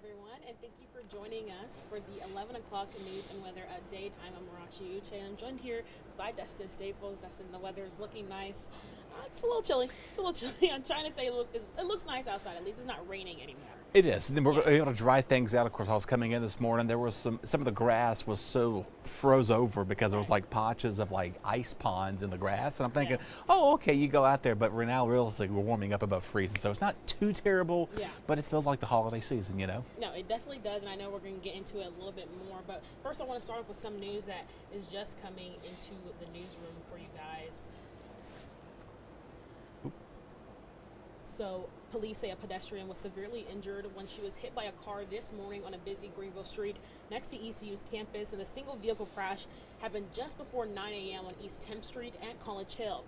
everyone, and thank you for joining us for the 11 o'clock news and weather update. I'm Amarachi, Uche, and I'm joined here by Dustin Staples. Dustin, the weather is looking nice. It's a little chilly. It's a little chilly. I'm trying to say it looks nice outside. At least it's not raining anymore. It is. And then we're able to dry things out. Of course, I was coming in this morning. There was some of the grass was so froze over because there was like patches of like ice ponds in the grass. And I'm thinking, oh, okay, you go out there. But we're now realistically we're warming up above freezing. So it's not too terrible, but it feels like the holiday season, you know? No, it definitely does. And I know we're going to get into it a little bit more. But first, I want to start off with some news that is just coming into the newsroom for you guys. So, police say a pedestrian was severely injured when she was hit by a car this morning on a busy Greenville street next to ECU's campus, and the single vehicle crash happened just before 9 a.m. on East 10th Street at College Hill.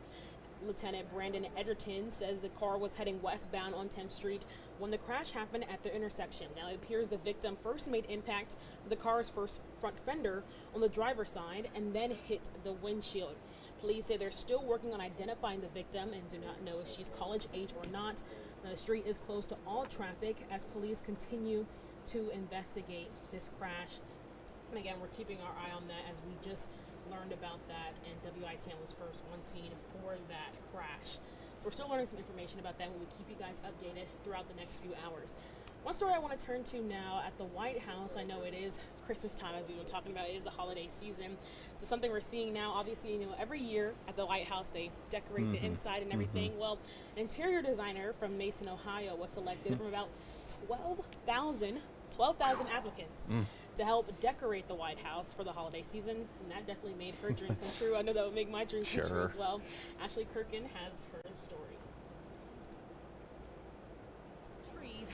Lieutenant Brandon Edgerton says the car was heading westbound on 10th Street when the crash happened at the intersection. Now, it appears the victim first made impact with the car's first front fender on the driver's side and then hit the windshield. Police say they're still working on identifying the victim and do not know if she's college age or not. Now, the street is closed to all traffic as police continue to investigate this crash. And again, we're keeping our eye on that as we just learned about that, and WITN was first on scene for that crash. So we're still learning some information about that, and we'll keep you guys updated throughout the next few hours. One story I want to turn to now at the White House. I know it is Christmas time, as we were talking about. It is the holiday season. So something we're seeing now, obviously, every year at the White House, they decorate the inside and everything. Well, an interior designer from Mason, Ohio was selected from about 12,000 applicants to help decorate the White House for the holiday season. And that definitely made her dream come true. I know that would make my dream come true as well. Ashley Kirkin has her story.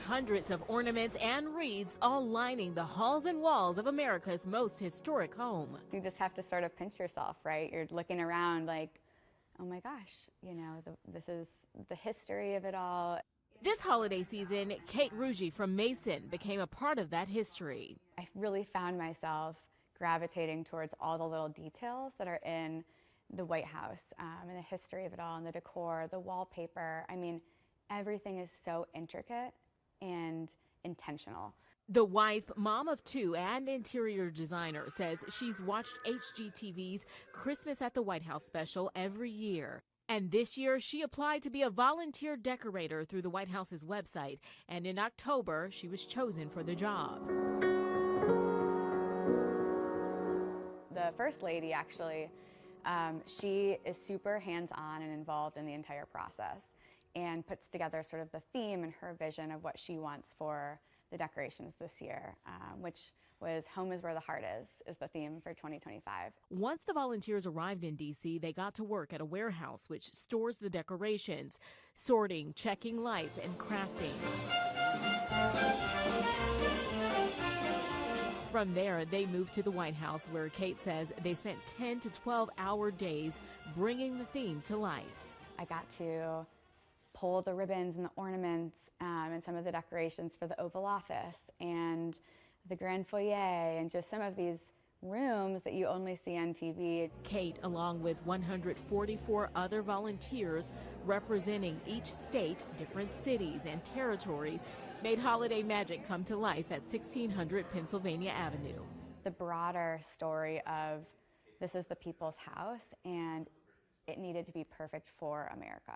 Hundreds of ornaments and wreaths all lining the halls and walls of America's most historic home. You just have to sort of pinch yourself, right? You're looking around like, oh my gosh, this is the history of it all. This holiday season, Kate Ruggie from Mason became a part of that history. I really found myself gravitating towards all the little details that are in the White House and the history of it all, and the decor, the wallpaper. I mean, everything is so intricate and intentional. The wife, mom of two, and interior designer says she's watched HGTV's Christmas at the White House special every year. And this year, she applied to be a volunteer decorator through the White House's website. And in October, she was chosen for the job. The First Lady, actually, she is super hands-on and involved in the entire process, and puts together sort of the theme and her vision of what she wants for the decorations this year, which was Home is Where the Heart is the theme for 2025. Once the volunteers arrived in D.C., they got to work at a warehouse which stores the decorations, sorting, checking lights, and crafting. From there, they moved to the White House, where Kate says they spent 10 to 12-hour days bringing the theme to life. I got to pull the ribbons and the ornaments and some of the decorations for the Oval Office and the Grand Foyer and just some of these rooms that you only see on TV. Kate, along with 144 other volunteers representing each state, different cities, and territories, made holiday magic come to life at 1600 Pennsylvania Avenue. The broader story of this is the people's house, and it needed to be perfect for America.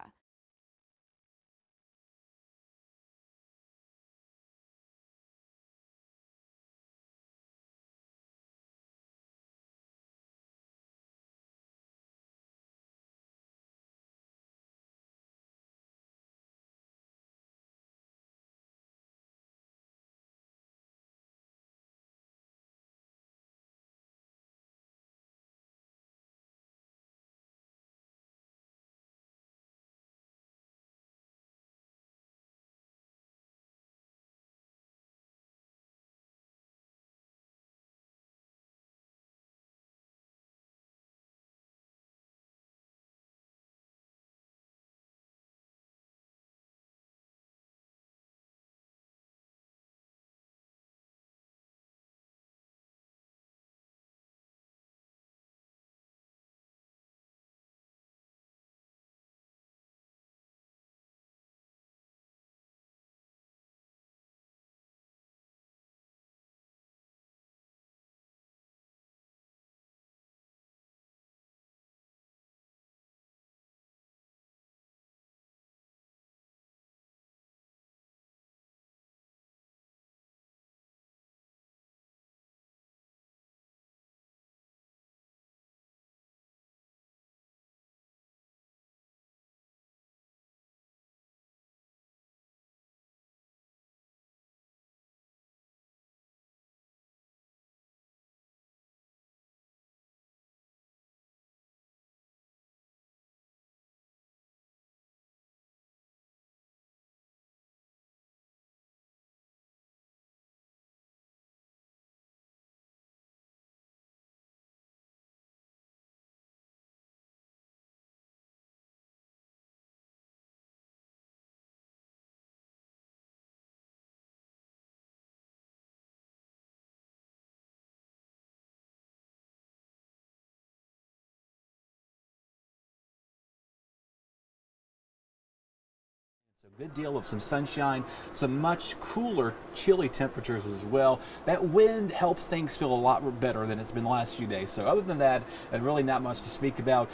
Good deal of some sunshine, some much cooler, chilly temperatures as well. That wind helps things feel a lot better than it's been the last few days. So other than that, and really not much to speak about.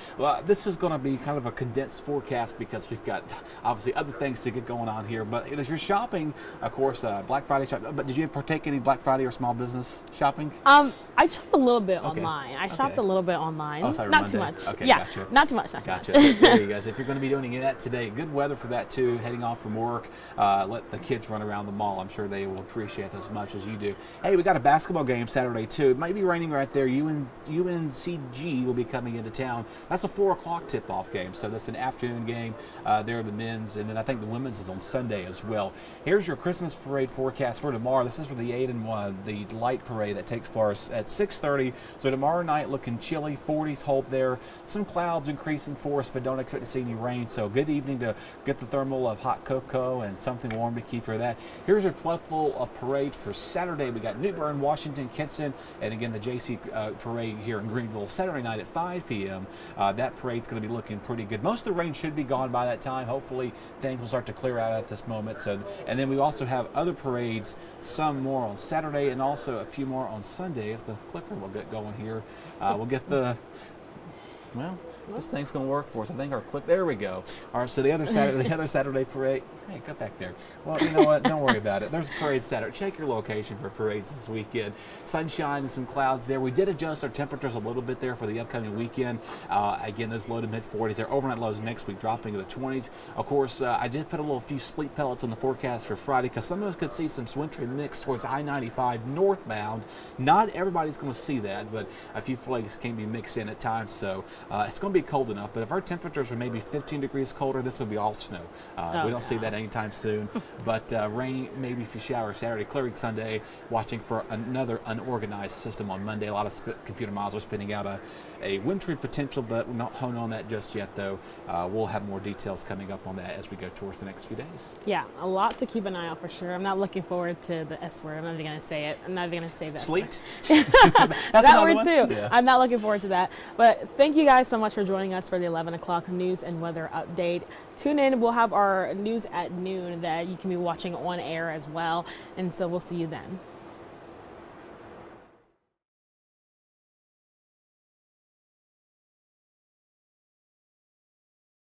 This is going to be kind of a condensed forecast because we've got obviously other things to get going on here. But if you're shopping, of course, Black Friday shopping. But did you partake in any Black Friday or small business shopping? I shopped a little bit online. I shopped a little bit online. Oh, sorry, not Monday. too much. Okay, yeah, gotcha. not too much. Gotcha. So there you guys. If you're going to be doing that today, good weather for that too. Heading off from work, let the kids run around the mall. I'm sure they will appreciate that as much as you do. Hey, we got a basketball game Saturday too. It might be raining right there. UNCG will be coming into town. That's a 4 o'clock tip-off game, so that's an afternoon game. There, the men's, and then I think the women's is on Sunday as well. Here's your Christmas parade forecast for tomorrow. This is for the 8 and 1, the light parade that takes place at 6:30. So tomorrow night looking chilly, 40s hold there. Some clouds increasing for us, but don't expect to see any rain. So good evening to get the thermal of hot cocoa and something warm to keep for that. Here's your level of parade for Saturday. We got New Bern, Washington, Kinston, and again the JC parade here in Greenville Saturday night at 5 p.m. That parade's going to be looking pretty good. Most of the rain should be gone by that time. Hopefully things will start to clear out at this moment. So, and then we also have other parades, some more on Saturday and also a few more on Sunday. If the clicker will get going here, we'll get the, well, this thing's going to work for us. I think our click, there we go. All right, so the other Saturday parade, hey, go back there. Well, you know what, don't worry about it. There's a parade Saturday. Check your location for parades this weekend. Sunshine and some clouds there. We did adjust our temperatures a little bit there for the upcoming weekend. Again, those low to mid 40s there. Overnight lows next week dropping to the 20s. Of course, I did put a few sleep pellets on the forecast for Friday because some of us could see some wintry mix towards I-95 northbound. Not everybody's going to see that, but a few flakes can be mixed in at times. So it's going to be cold enough, but if our temperatures are maybe 15 degrees colder, this would be all snow. We don't see that anytime soon, but rain, maybe a few showers Saturday, clearing Sunday, watching for another unorganized system on Monday. A lot of computer models are spinning out a wintry potential, but we're not honing on that just yet, though. We'll have more details coming up on that as we go towards the next few days. Yeah, a lot to keep an eye out for sure. I'm not looking forward to the S word. I'm not even going to say it. I'm not even going to say that. Sleet? That's that word too. Yeah. I'm not looking forward to that. But thank you guys so much for joining us for the 11 o'clock news and weather update. Tune in. We'll have our news at noon that you can be watching on air as well. And so we'll see you then.